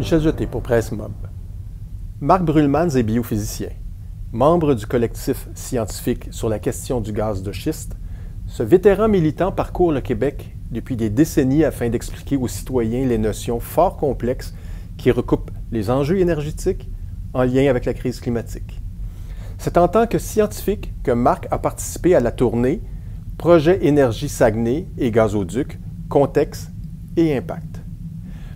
Michel Jeté pour Presse Mob. Marc Brülmans est biophysicien. Membre du collectif scientifique sur la question du gaz de schiste, ce vétéran militant parcourt le Québec depuis des décennies afin d'expliquer aux citoyens les notions fort complexes qui recoupent les enjeux énergétiques en lien avec la crise climatique. C'est en tant que scientifique que Marc a participé à la tournée Projet Énergie Saguenay et Gazoduc, contexte et impact.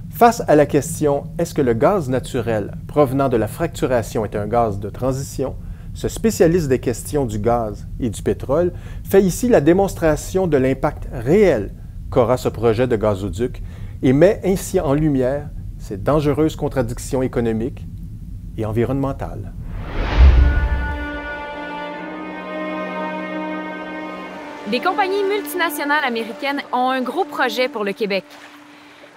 Face à la question « Est-ce que le gaz naturel provenant de la fracturation est un gaz de transition ?», ce spécialiste des questions du gaz et du pétrole fait ici la démonstration de l'impact réel qu'aura ce projet de gazoduc et met ainsi en lumière ses dangereuses contradictions économiques et environnementales. Des compagnies multinationales américaines ont un gros projet pour le Québec.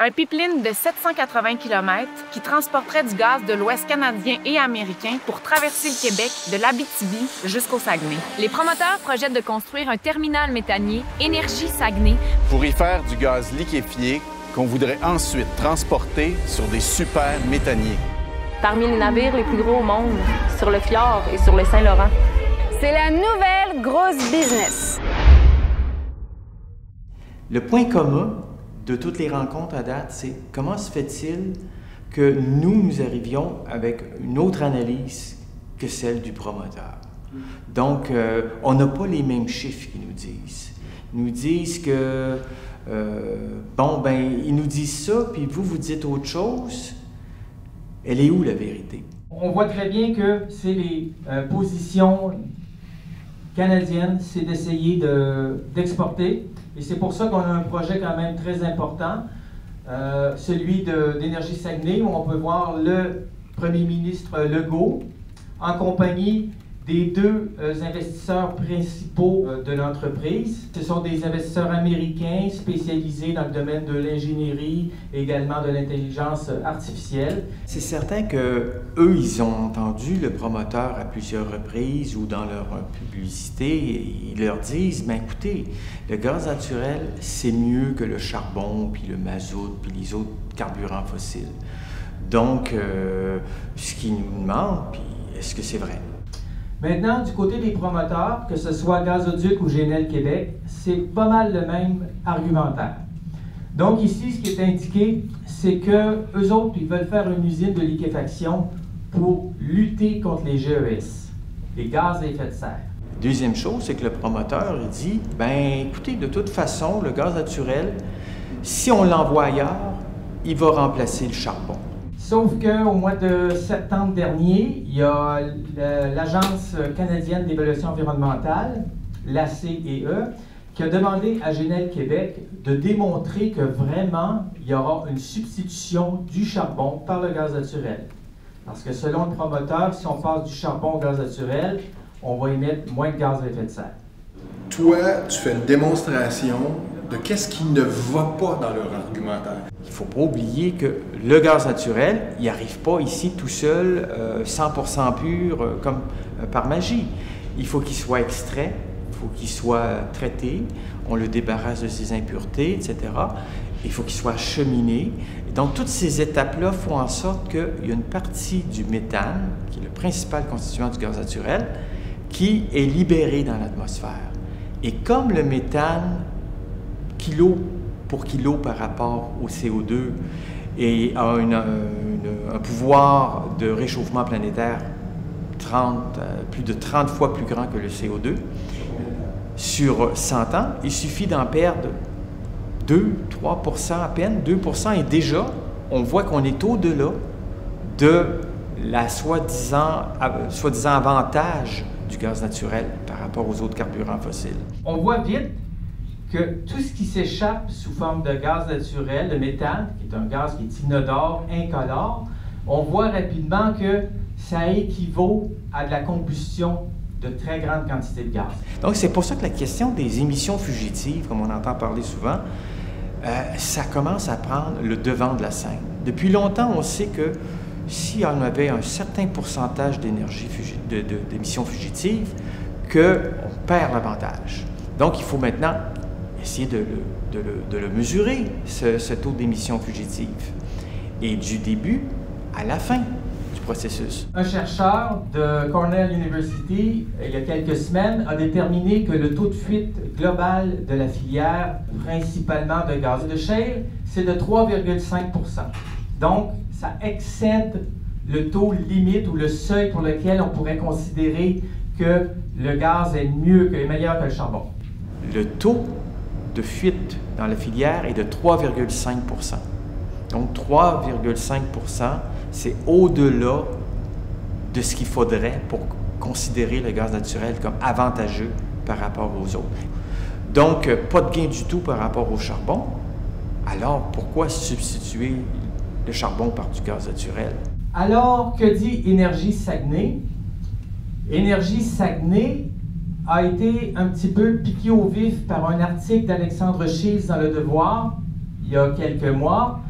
Un pipeline de 780 km qui transporterait du gaz de l'Ouest canadien et américain pour traverser le Québec de l'Abitibi jusqu'au Saguenay. Les promoteurs projettent de construire un terminal méthanier Énergie Saguenay pour y faire du gaz liquéfié qu'on voudrait ensuite transporter sur des super méthaniers. Parmi les navires les plus gros au monde, sur le fjord et sur le Saint-Laurent. C'est la nouvelle grosse business. Le point commun de toutes les rencontres à date, c'est comment se fait-il que nous arrivions avec une autre analyse que celle du promoteur. Donc, on n'a pas les mêmes chiffres qu'ils nous disent. Ils nous disent que, ils nous disent ça, puis vous dites autre chose. Elle est où la vérité? On voit très bien que c'est les positions canadiennes, c'est d'essayer d'exporter. Et c'est pour ça qu'on a un projet quand même très important, celui d'Énergie Saguenay, où on peut voir le premier ministre Legault en compagnie des deux investisseurs principaux de l'entreprise. Ce sont des investisseurs américains spécialisés dans le domaine de l'ingénierie et également de l'intelligence artificielle. C'est certain que eux, ils ont entendu le promoteur à plusieurs reprises ou dans leur publicité, et ils leur disent, ben écoutez, le gaz naturel, c'est mieux que le charbon, puis le mazout, puis les autres carburants fossiles. Donc, ce qu'ils nous demandent, puis est-ce que c'est vrai? Maintenant, du côté des promoteurs, que ce soit Gazoduc ou GNL Québec, c'est pas mal le même argumentaire. Donc ici, ce qui est indiqué, c'est qu'eux autres, ils veulent faire une usine de liquéfaction pour lutter contre les GES, les gaz à effet de serre. Deuxième chose, c'est que le promoteur, il dit, ben écoutez, de toute façon, le gaz naturel, si on l'envoie ailleurs, il va remplacer le charbon. Sauf qu'au mois de septembre dernier, il y a l'Agence canadienne d'évaluation environnementale, l'ACEE, qui a demandé à GNL Québec de démontrer que vraiment, il y aura une substitution du charbon par le gaz naturel. Parce que selon le promoteur, si on passe du charbon au gaz naturel, on va émettre moins de gaz à effet de serre. Toi, tu fais une démonstration de qu'est-ce qui ne va pas dans leur argumentaire. Il ne faut pas oublier que le gaz naturel, il n'arrive pas ici tout seul, 100% pur, comme par magie. Il faut qu'il soit extrait, il faut qu'il soit traité, on le débarrasse de ses impuretés, etc. Il faut qu'il soit acheminé. Et donc, toutes ces étapes-là font en sorte qu'il y a une partie du méthane, qui est le principal constituant du gaz naturel, qui est libérée dans l'atmosphère. Et comme le méthane, kilo pour kilo par rapport au CO2 et a un pouvoir de réchauffement planétaire plus de 30 fois plus grand que le CO2, sur 100 ans, il suffit d'en perdre 2-3% à peine, 2%, et déjà, on voit qu'on est au-delà de la soi-disant avantage du gaz naturel par rapport aux autres carburants fossiles. On voit vite que tout ce qui s'échappe sous forme de gaz naturel, de méthane, qui est un gaz qui est inodore, incolore, on voit rapidement que ça équivaut à de la combustion de très grande quantité de gaz. Donc c'est pour ça que la question des émissions fugitives, comme on entend parler souvent, ça commence à prendre le devant de la scène. Depuis longtemps, on sait que si on avait un certain pourcentage d'émissions fugitives, qu'on perd l'avantage. Donc il faut maintenant essayer de le mesurer, ce taux d'émissions fugitives. Et du début, à la fin du processus. Un chercheur de Cornell University, il y a quelques semaines, a déterminé que le taux de fuite global de la filière, principalement de gaz de shale, c'est de 3,5 %. Donc, ça excède le taux limite ou le seuil pour lequel on pourrait considérer que le gaz est meilleur que le charbon. Le taux de fuite dans la filière est de 3,5 %. Donc 3,5 %, c'est au-delà de ce qu'il faudrait pour considérer le gaz naturel comme avantageux par rapport aux autres. Donc, pas de gain du tout par rapport au charbon. Alors, pourquoi substituer le charbon par du gaz naturel? Alors, que dit Énergie Saguenay? Énergie Saguenay a été un petit peu piqué au vif par un article d'Alexandre Shields dans Le Devoir, il y a quelques mois,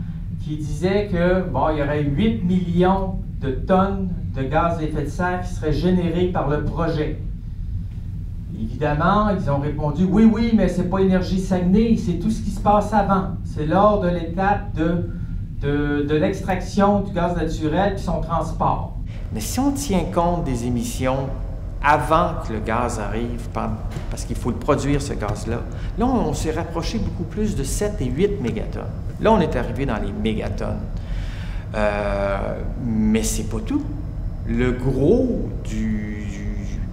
qui disait que, il y aurait 8 millions de tonnes de gaz à effet de serre qui seraient générées par le projet. Évidemment, ils ont répondu « Oui, mais c'est pas Énergie Saguenay, c'est tout ce qui se passe avant. C'est lors de l'étape de l'extraction du gaz naturel puis son transport. » Mais si on tient compte des émissions avant que le gaz arrive, parce qu'il faut le produire, ce gaz-là, là, on s'est rapproché beaucoup plus de 7 et 8 mégatonnes. Là, on est arrivé dans les mégatonnes. Mais c'est pas tout. Le gros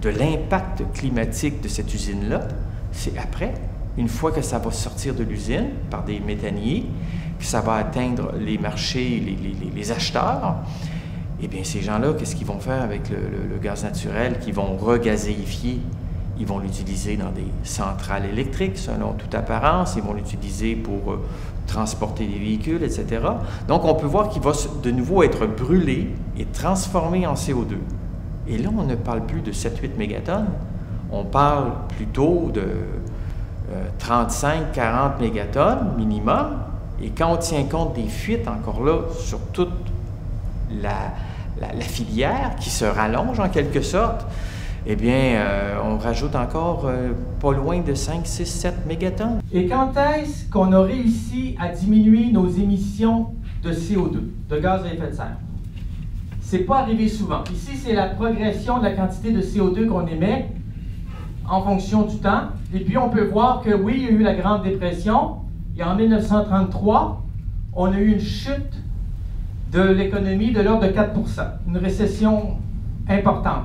de l'impact climatique de cette usine-là, c'est après, une fois que ça va sortir de l'usine par des méthaniers, que ça va atteindre les marchés, les acheteurs, eh bien, ces gens-là, qu'est-ce qu'ils vont faire avec le gaz naturel qu'ils vont regazéifier? Ils vont l'utiliser dans des centrales électriques, selon toute apparence. Ils vont l'utiliser pour transporter des véhicules, etc. Donc, on peut voir qu'il va de nouveau être brûlé et transformé en CO2. Et là, on ne parle plus de 7-8 mégatonnes. On parle plutôt de 35-40 mégatonnes minimum. Et quand on tient compte des fuites, encore là, sur toute la filière qui se rallonge en quelque sorte, eh bien, on rajoute encore pas loin de 5, 6, 7 mégatonnes. Et quand est-ce qu'on a réussi à diminuer nos émissions de CO2, de gaz à effet de serre? C'est pas arrivé souvent. Ici, c'est la progression de la quantité de CO2 qu'on émet en fonction du temps. Et puis, on peut voir que oui, il y a eu la Grande Dépression. Et en 1933, on a eu une chute de l'économie de l'ordre de 4 %, une récession importante.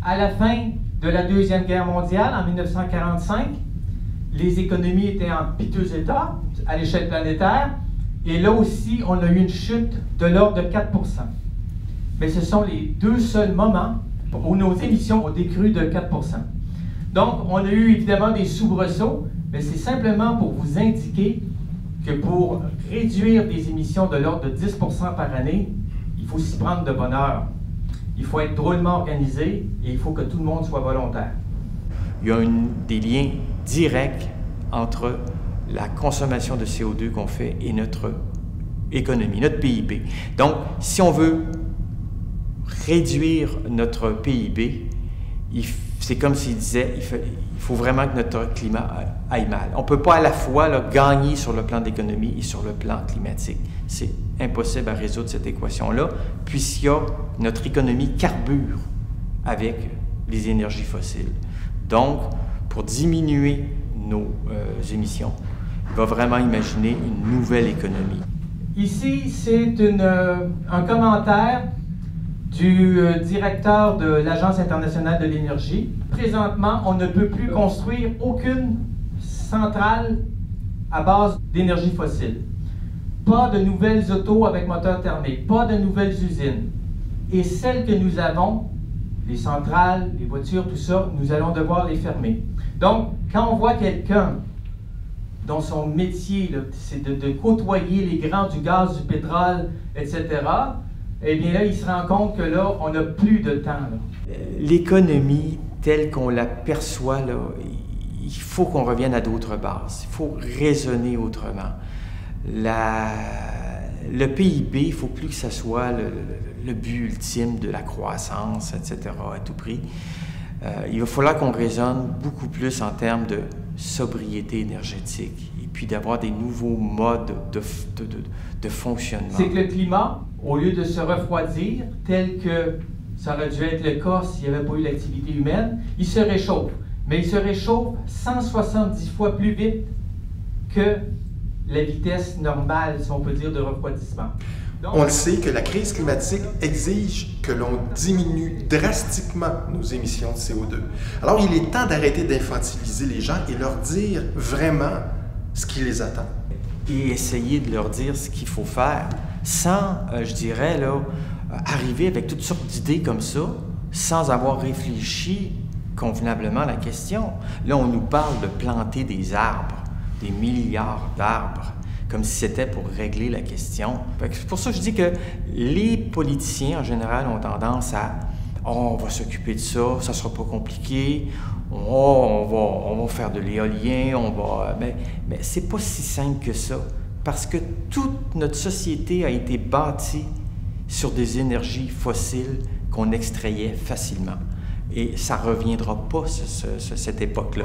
À la fin de la Deuxième Guerre mondiale, en 1945, les économies étaient en piteux état à l'échelle planétaire, et là aussi, on a eu une chute de l'ordre de 4 %. Mais ce sont les deux seuls moments où nos émissions ont décru de 4 %. Donc, on a eu évidemment des soubresauts, mais c'est simplement pour vous indiquer que pour réduire des émissions de l'ordre de 10 % par année, il faut s'y prendre de bonne heure. Il faut être drôlement organisé et il faut que tout le monde soit volontaire. Il y a des liens directs entre la consommation de CO2 qu'on fait et notre économie, notre PIB. Donc, si on veut réduire notre PIB, c'est comme s'il disait, il faut vraiment que notre climat aille mal. On ne peut pas à la fois gagner sur le plan d'économie et sur le plan climatique. C'est impossible à résoudre cette équation-là, puisqu'il y a notre économie carbure avec les énergies fossiles. Donc, pour diminuer nos émissions, il va vraiment imaginer une nouvelle économie. Ici, c'est un commentaire du directeur de l'Agence internationale de l'énergie. Présentement, on ne peut plus construire aucune centrale à base d'énergie fossile. Pas de nouvelles autos avec moteur thermique, pas de nouvelles usines. Et celles que nous avons, les centrales, les voitures, tout ça, nous allons devoir les fermer. Donc, quand on voit quelqu'un dont son métier, c'est de côtoyer les grands du gaz, du pétrole, etc., eh bien là, il se rend compte que là, on n'a plus de temps. L'économie telle qu'on la perçoit, là, il faut qu'on revienne à d'autres bases. Il faut raisonner autrement. Le PIB, il ne faut plus que ce soit le but ultime de la croissance, etc., à tout prix. Il va falloir qu'on raisonne beaucoup plus en termes de sobriété énergétique et puis d'avoir des nouveaux modes de fonctionnement. C'est que le climat, au lieu de se refroidir, tel que ça aurait dû être le cas s'il n'y avait pas eu l'activité humaine, il se réchauffe. Mais il se réchauffe 170 fois plus vite que la vitesse normale, si on peut dire, de refroidissement. Donc, on le sait que la crise climatique exige que l'on diminue drastiquement nos émissions de CO2. Alors, il est temps d'arrêter d'infantiliser les gens et leur dire vraiment ce qui les attend. Et essayer de leur dire ce qu'il faut faire sans, je dirais, là, arriver avec toutes sortes d'idées comme ça, sans avoir réfléchi convenablement à la question. Là, on nous parle de planter des arbres, des milliards d'arbres, comme si c'était pour régler la question. C'est pour ça que je dis que les politiciens, en général, ont tendance à « oh, on va s'occuper de ça, ça sera pas compliqué, on va faire de l'éolien, on va... » Mais c'est pas si simple que ça, parce que toute notre société a été bâtie sur des énergies fossiles qu'on extrayait facilement. Et ça ne reviendra pas, cette époque-là.